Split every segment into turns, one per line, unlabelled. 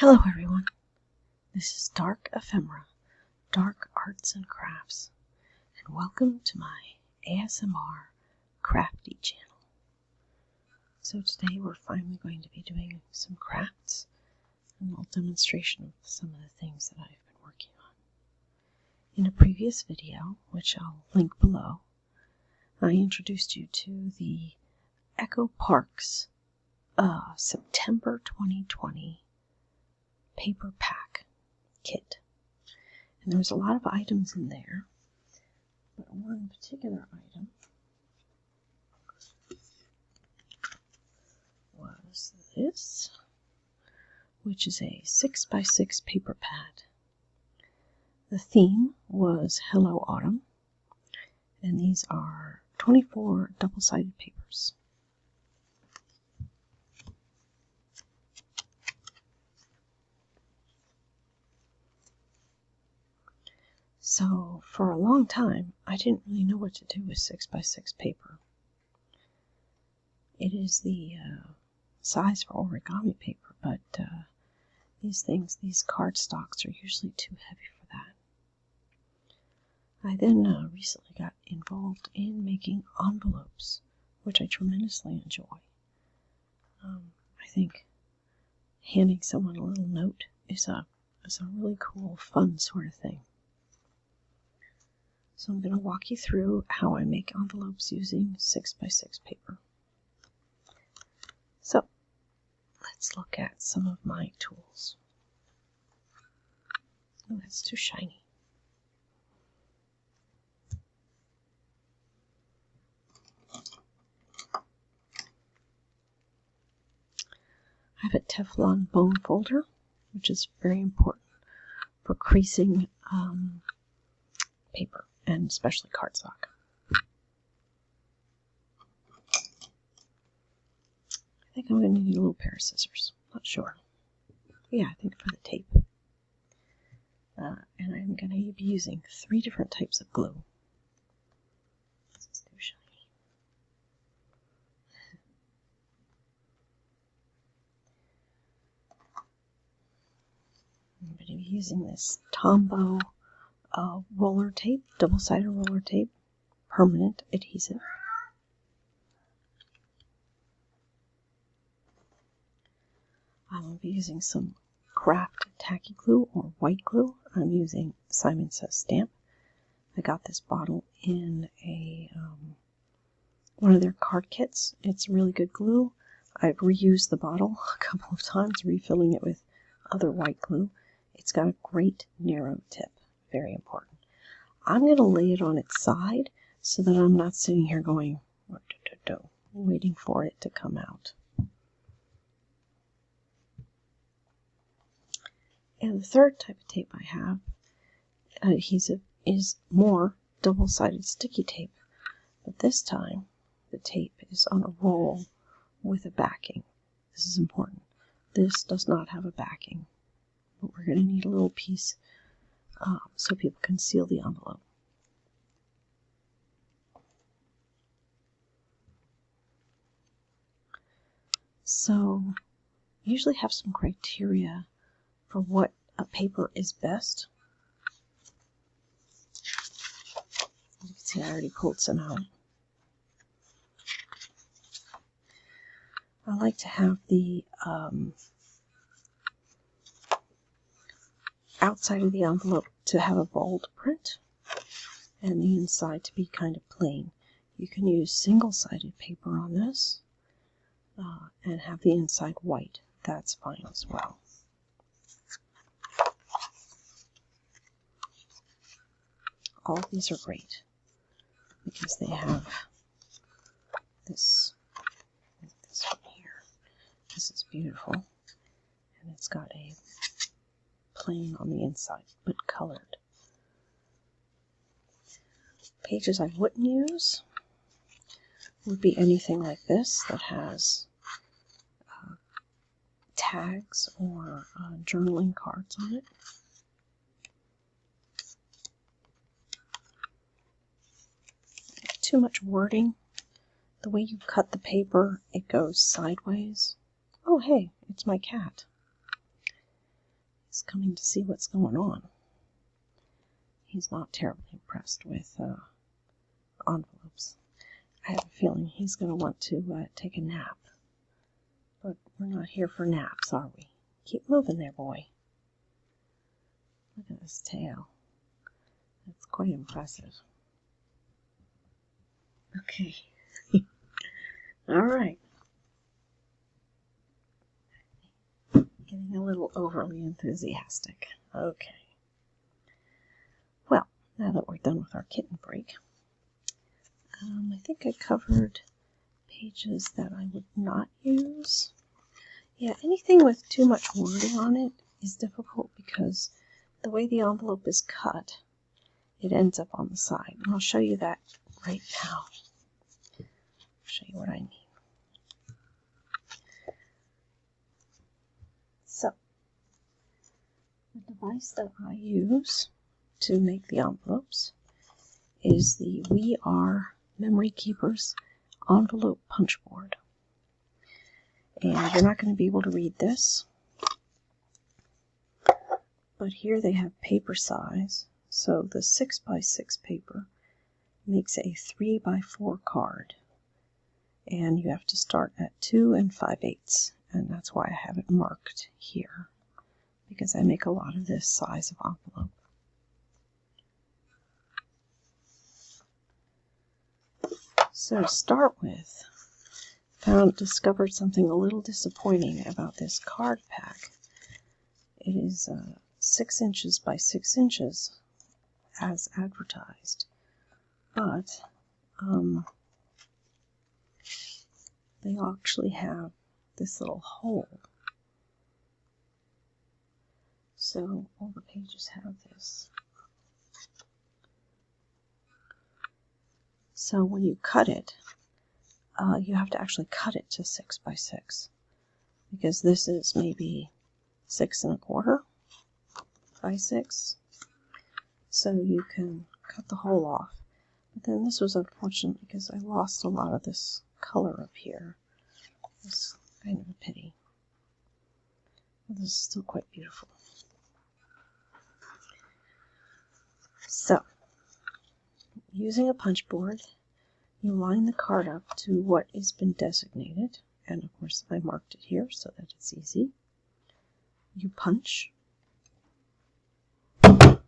Hello everyone, this is Dark Ephemera, Dark Arts and Crafts, and welcome to my ASMR crafty channel. So today we're finally going to be doing some crafts, and a little demonstration of some of the things that I've been working on. In a previous video, which I'll link below, I introduced you to the Echo Parks September 2020 paper pack kit. And there was a lot of items in there, but one particular item was this, which is a 6x6 paper pad. The theme was Hello Autumn, and these are 24 double-sided papers. So, for a long time, I didn't really know what to do with 6x6 paper. It is the size for origami paper, but these cardstocks are usually too heavy for that. I then recently got involved in making envelopes, which I tremendously enjoy. I think handing someone a little note is a really cool, fun sort of thing. So I'm going to walk you through how I make envelopes using 6x6 paper. So let's look at some of my tools. Oh, that's too shiny. I have a Teflon bone folder, which is very important for creasing paper, and especially cardstock. I think I'm going to need a little pair of scissors. Not sure. Yeah, I think for the tape. And I'm going to be using 3 different types of glue. This is too shiny. I'm going to be using this Tombow roller tape, double-sided roller tape, permanent adhesive. I will be using some craft tacky glue or white glue. I'm using Simon Says Stamp. I got this bottle in one of their card kits. It's really good glue. I've reused the bottle a couple of times, refilling it with other white glue. It's got a great narrow tip. Very important. I'm going to lay it on its side so that I'm not sitting here going, waiting for it to come out. And the third type of tape I have, adhesive, is more double-sided sticky tape. But this time, the tape is on a roll with a backing. This is important. This does not have a backing, but we're going to need a little piece so people can seal the envelope. So, I usually have some criteria for what a paper is best. You can see I already pulled some out. I like to have the outside of the envelope to have a bold print and the inside to be kind of plain. You can use single-sided paper on this and have the inside white. That's fine as well. All of these are great because they have this one here. This is beautiful, and it's got a plain on the inside, but colored. Pages I wouldn't use would be anything like this that has tags or journaling cards on it. Too much wording. The way you cut the paper, it goes sideways. Oh, hey, it's my cat. is coming to see what's going on. He's not terribly impressed with envelopes. I have a feeling he's going to want to take a nap. But we're not here for naps, are we? Keep moving there, boy. Look at this tail. That's quite impressive. Okay. All right. Getting a little overly enthusiastic. Okay. Well, now that we're done with our kitten break, I think I covered pages that I would not use. Yeah, anything with too much wording on it is difficult because the way the envelope is cut, it ends up on the side. And I'll show you that right now. I'll show you what I mean. So, the device that I use to make the envelopes is the We Are Memory Keepers envelope punch board. And you're not going to be able to read this, but here they have paper size. So the 6x6 paper makes a 3x4 card, and you have to start at 2 5/8, and that's why I have it marked here, because I make a lot of this size of envelope. So to start with, discovered something a little disappointing about this card pack. It is 6 inches by 6 inches as advertised, but they actually have this little hole. So all the pages have this. So when you cut it, you have to actually cut it to 6 by 6, because this is maybe 6 1/4 by 6. So you can cut the hole off. But then this was unfortunate because I lost a lot of this color up here. It's kind of a pity. But this is still quite beautiful. So, using a punch board, you line the card up to what has been designated, and of course I marked it here so that it's easy. You punch, and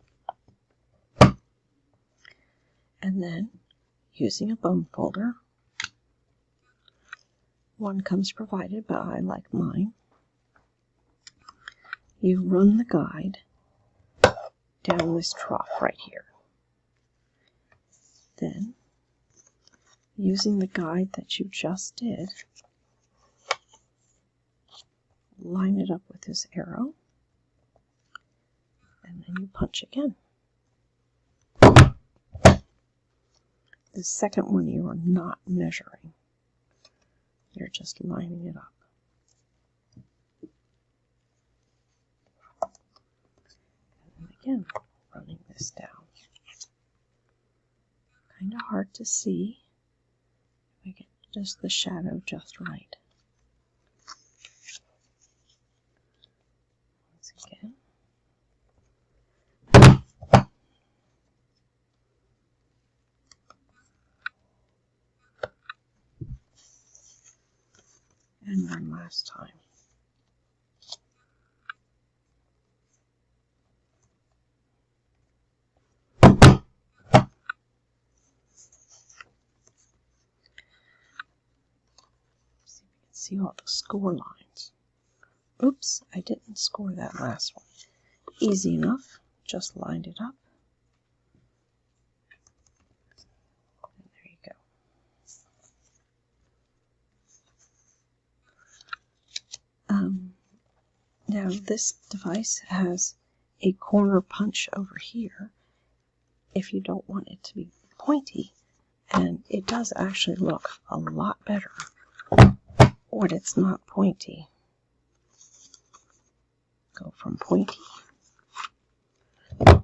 then using a bone folder, one comes provided, but I like mine, you run the guide down this trough right here. Then, using the guide that you just did, line it up with this arrow, and then you punch again. The second one you are not measuring. You're just lining it up. And again, running this down. Kind of hard to see. I get just the shadow just right. Once again. And one last time. See all the score lines. Oops, I didn't score that last one. Easy enough, just lined it up. And there you go. Now this device has a corner punch over here if you don't want it to be pointy, and it does actually look a lot better when it's not pointy. Go from pointy to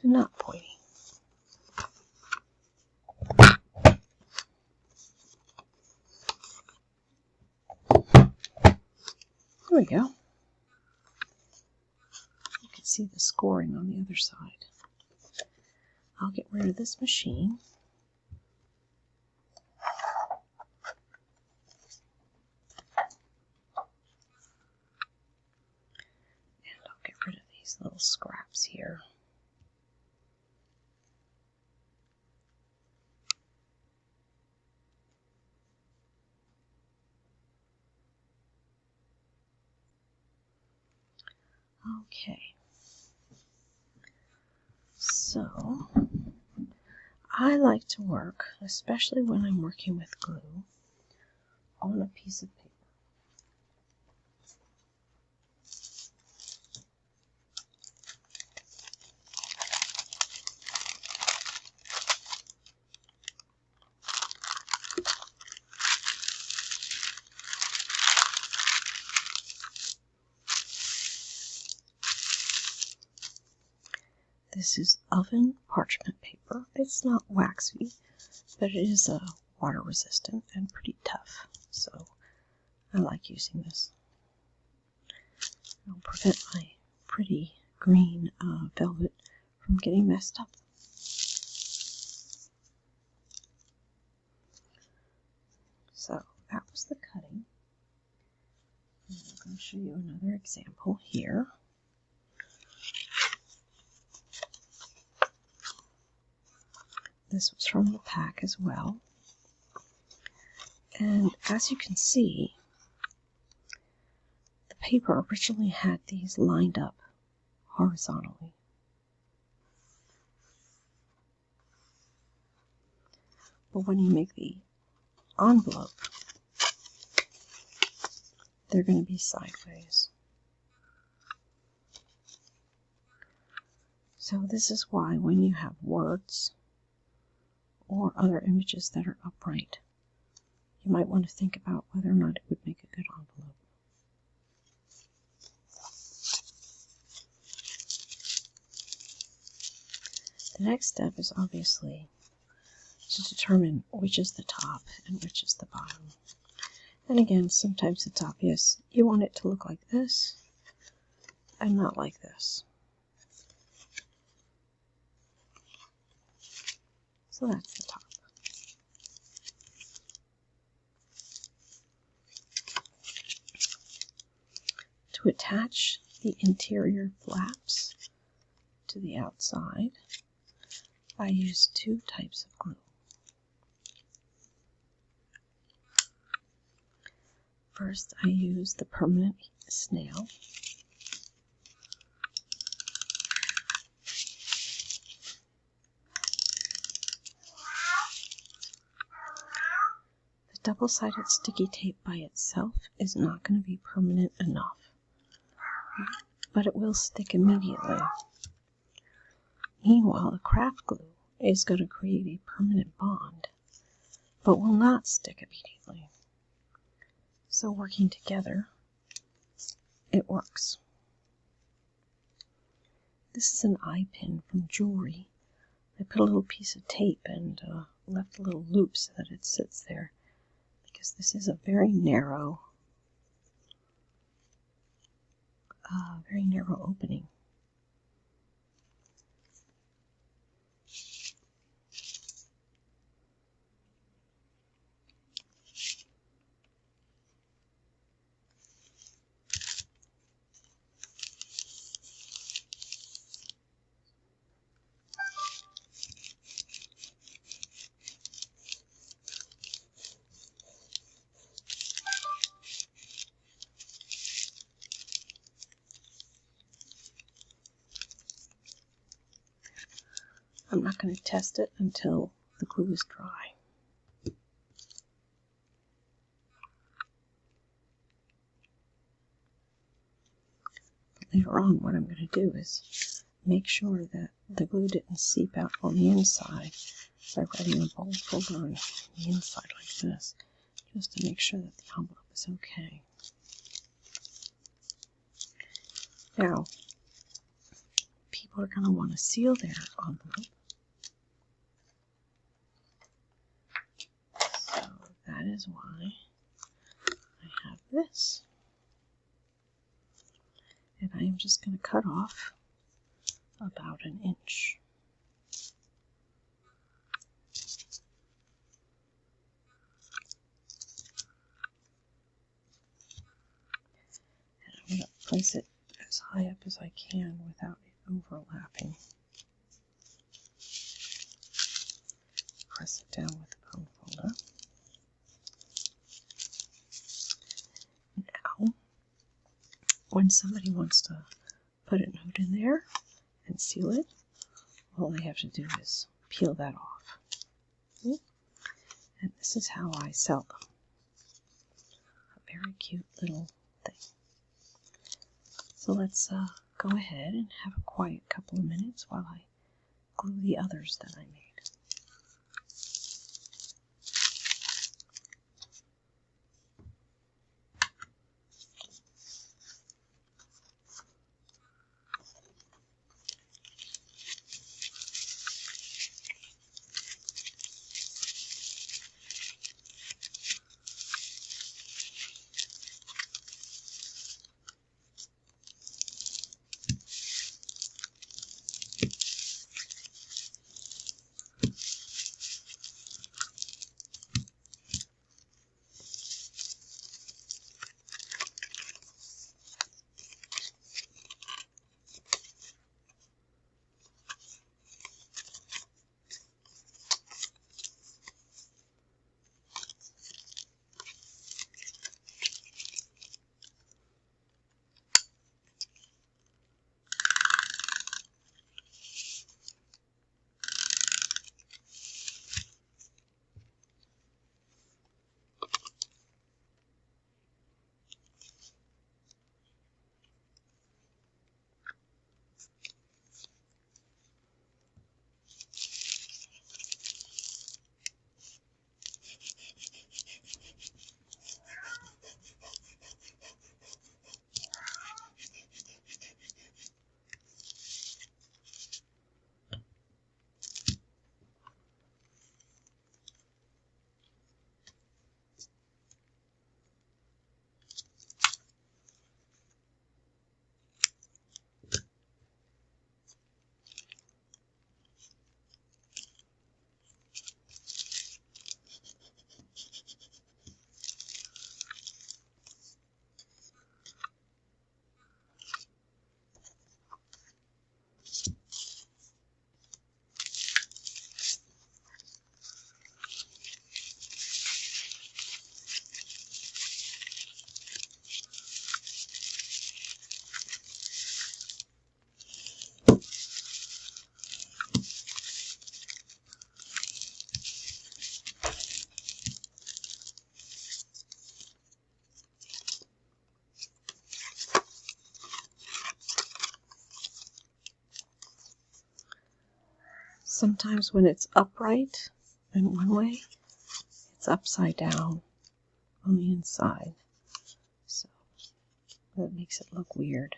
not pointy. There we go. see the scoring on the other side. I'll get rid of this machine. And I'll get rid of these little scraps here. Okay, so I like to work, especially when I'm working with glue, on a piece of paper. This is oven parchment paper. It's not waxy, but it is water resistant and pretty tough, so I like using this. It'll prevent my pretty green velvet from getting messed up. So that was the cutting. And I'm going to show you another example here. This was from the pack as well. And as you can see, the paper originally had these lined up horizontally. But when you make the envelope, they're going to be sideways. So this is why when you have words or other images that are upright, you might want to think about whether or not it would make a good envelope. The next step is obviously to determine which is the top and which is the bottom. And again, sometimes it's obvious. You want it to look like this and not like this. So that's the top. To attach the interior flaps to the outside, I use two types of glue. First, I use the permanent snail. The double-sided sticky tape by itself is not going to be permanent enough, but it will stick immediately. Meanwhile, the craft glue is going to create a permanent bond, but will not stick immediately. So working together, it works. This is an eye pin from jewelry. I put a little piece of tape and left a little loop so that it sits there, because this is a very narrow opening. I'm not going to test it until the glue is dry. But later on, what I'm going to do is make sure that the glue didn't seep out on the inside by writing a bold folder on the inside like this, just to make sure that the envelope is okay. Now, people are going to want to seal their envelope. So that is why I have this. And I am just going to cut off about an inch. And I'm going to place it as high up as I can without it overlapping. Press it down with the bone folder. Now, when somebody wants to put a note in there and seal it, all they have to do is peel that off. And this is how I sell them. A very cute little thing. So let's go ahead and have a quiet couple of minutes while I glue the others that I made. Sometimes when it's upright in one way, it's upside down on the inside. So that makes it look weird.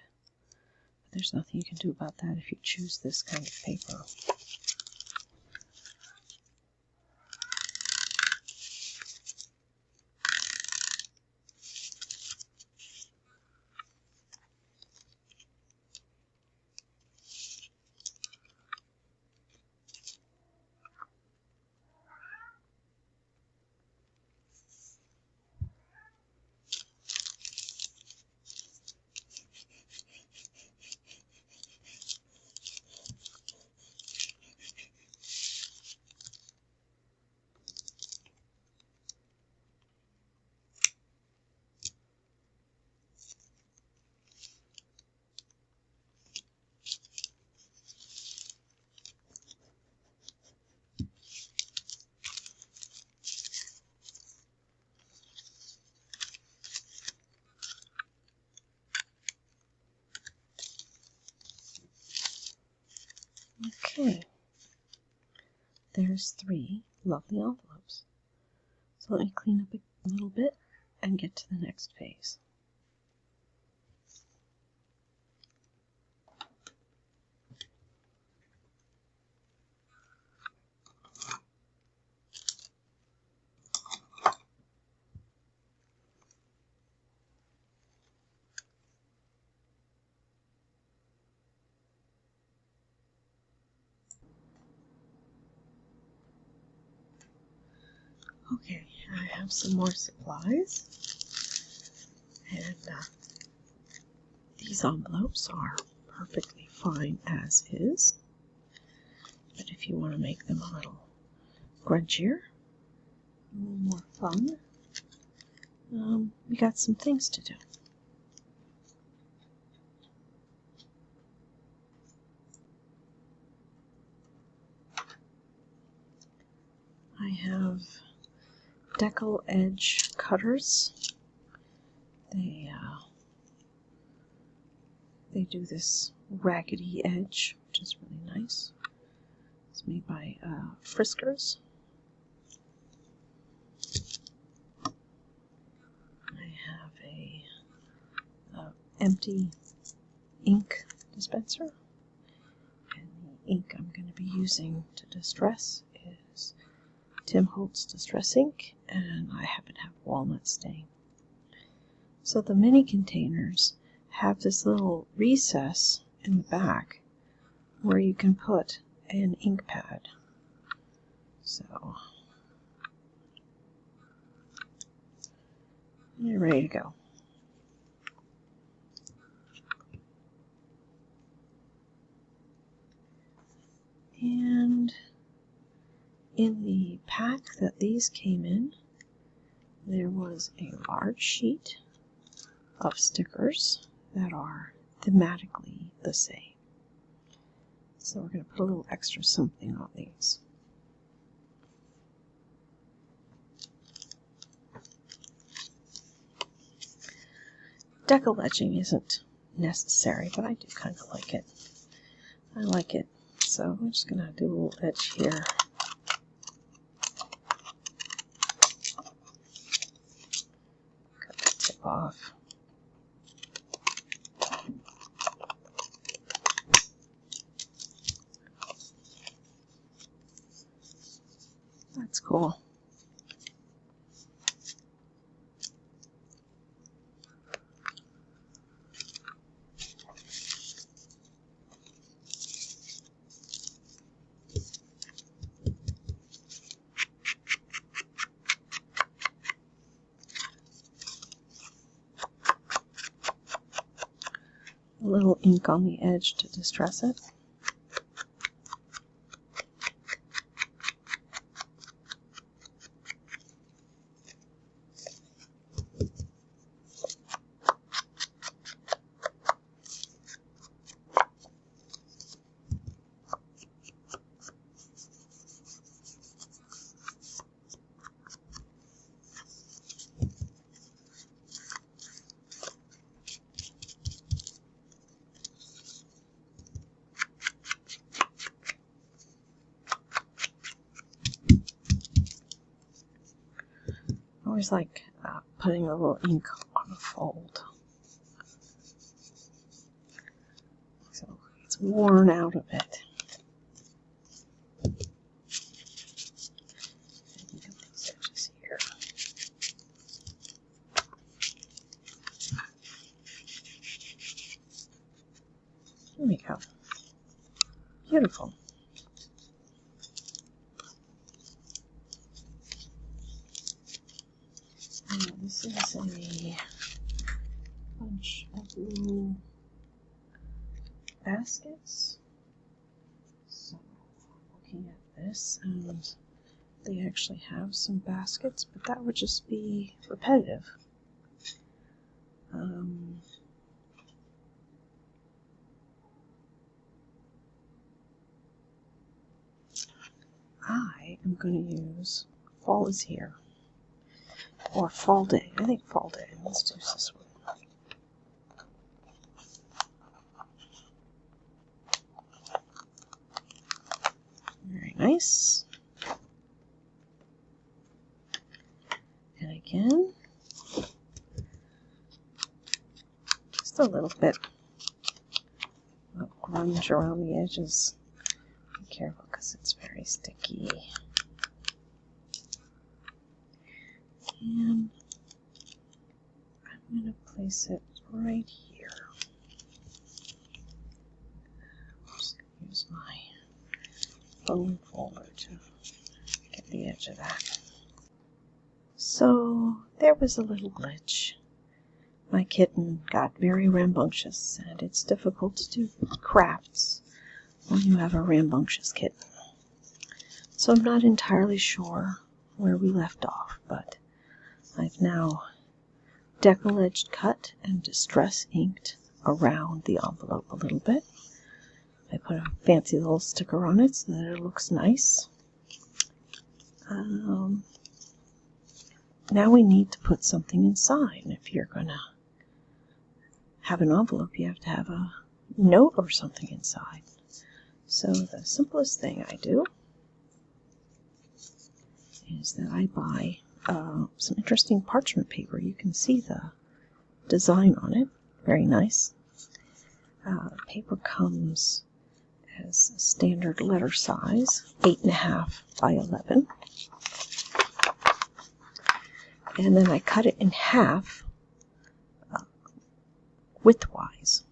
But there's nothing you can do about that if you choose this kind of paper. Okay, there's 3 lovely envelopes. So let me clean up a little bit and get to the next phase. Okay, I have some more supplies, and these envelopes are perfectly fine as is, but if you want to make them a little grunchier, a little more fun, we got some things to do. I have decal edge cutters. They do this raggedy edge, which is really nice. It's made by Friskers. I have a empty ink dispenser, and the ink I'm going to be using to distress is Tim Holtz Distress Ink, and I happen to have walnut stain. So the mini containers have this little recess in the back where you can put an ink pad. So you're ready to go. And in the pack that these came in, there was a large sheet of stickers that are thematically the same. So we're going to put a little extra something on these. Decal etching isn't necessary, but I do kind of like it. I like it. So I'm just going to do a little edge here. Cut the tip off. That's cool. A little ink on the edge to distress it. I always like putting a little ink on a fold, so it's worn out a bit. And get these edges here. There we go. Beautiful. This is a bunch of little baskets. So looking at this, and they actually have some baskets, but that would just be repetitive. I am going to use Fall is Here. Or Fall Day. I think Fall Day. Let's do this one. Very nice. And again, just a little bit of grunge around the edges. Be careful because it's very sticky. And I'm going to place it right here. I'm just going to use my bone folder to get the edge of that. So there was a little glitch. My kitten got very rambunctious, and it's difficult to do crafts when you have a rambunctious kitten. So I'm not entirely sure where we left off, but I've now decal-edged cut and distress inked around the envelope a little bit. I put a fancy little sticker on it so that it looks nice. Now we need to put something inside, and if you're going to have an envelope, you have to have a note or something inside. So the simplest thing I do is that I buy some interesting parchment paper. You can see the design on it. Very nice. Paper comes as a standard letter size, 8.5 by 11. And then I cut it in half widthwise.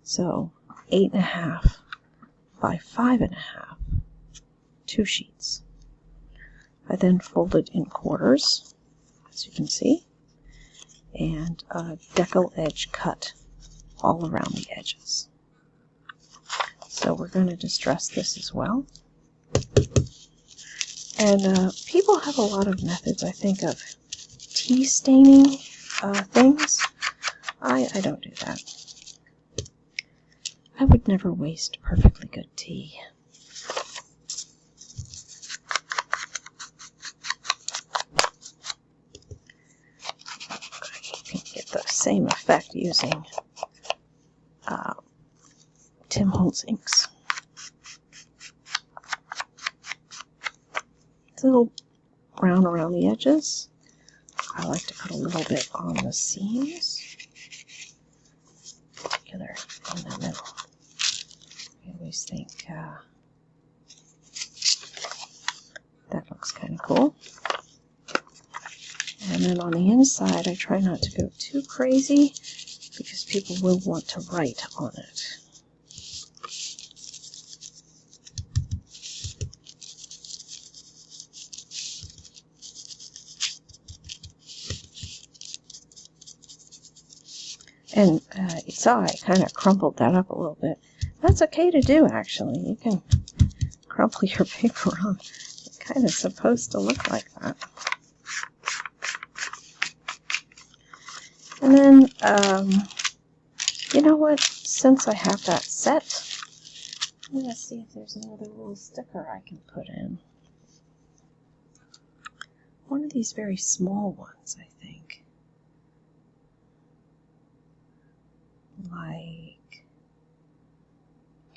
So 8.5 by 5.5, 2 sheets. I then fold it in quarters, as you can see, and decal edge cut all around the edges. So we're going to distress this as well. And people have a lot of methods, I think, of tea staining things. I don't do that. I would never waste perfectly good tea. You can get the same effect using Tim Holtz inks. It's a little brown around the edges. I like to put a little bit on the seams, particularly in the middle. I always think that looks kind of cool. And then on the inside, I try not to go too crazy because people will want to write on it. And you saw I kind of crumpled that up a little bit. That's okay to do, actually. You can crumple your paper up. It's kind of supposed to look like that. And then, you know what? Since I have that set, I'm going to see if there's another little sticker I can put in. One of these very small ones, I think.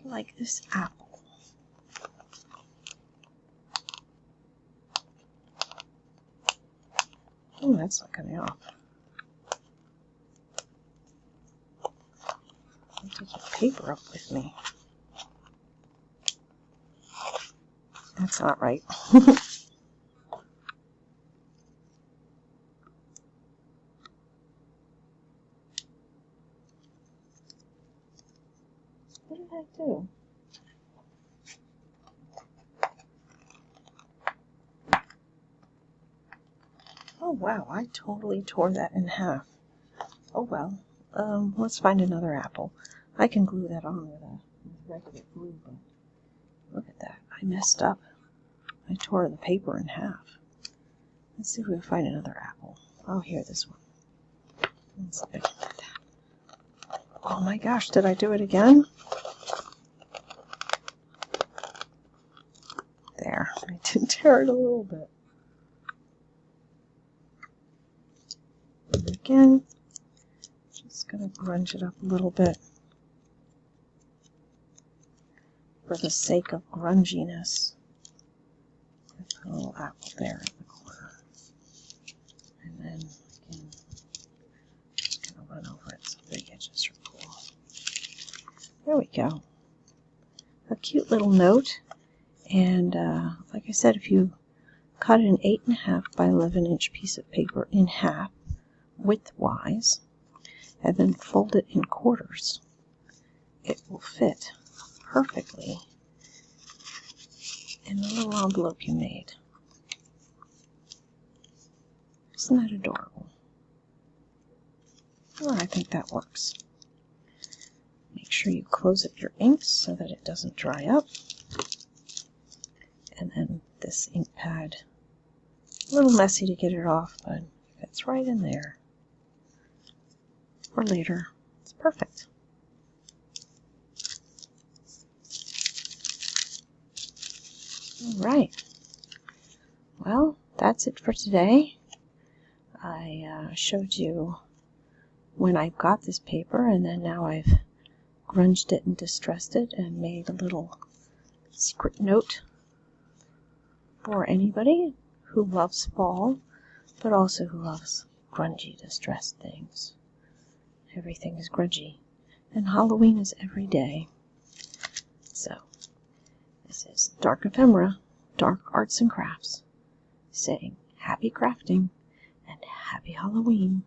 Like this apple. Oh, that's not coming off. I'll take the paper up with me. That's not right. What did I do? Oh wow, I totally tore that in half. Oh well. Let's find another apple. I can glue that on with regular glue, but look at that. I messed up. I tore the paper in half. Let's see if we can find another apple. Oh, here, this one. Let's see if I can do that. Oh my gosh, did I do it again? There, I did tear it a little bit. And again, just going to grunge it up a little bit for the sake of grunginess. Put a little apple there in the corner. And then again, just going to run over it so the edges are cool. There we go. A cute little note. And like I said, if you cut an 8.5 by 11 inch piece of paper in half, widthwise, and then fold it in quarters, it will fit perfectly in the little envelope you made. Isn't that adorable? Well, I think that works. Make sure you close up your inks so that it doesn't dry up. And then this ink pad, a little messy to get it off, but it fits right in there. For later, it's perfect. All right. Well, that's it for today. I showed you when I got this paper, and then now I've grunged it and distressed it and made a little secret note for anybody who loves fall, but also who loves grungy, distressed things. Everything is grungy, and Halloween is every day. So, this is Dark Ephemera, Dark Arts and Crafts, saying happy crafting and happy Halloween.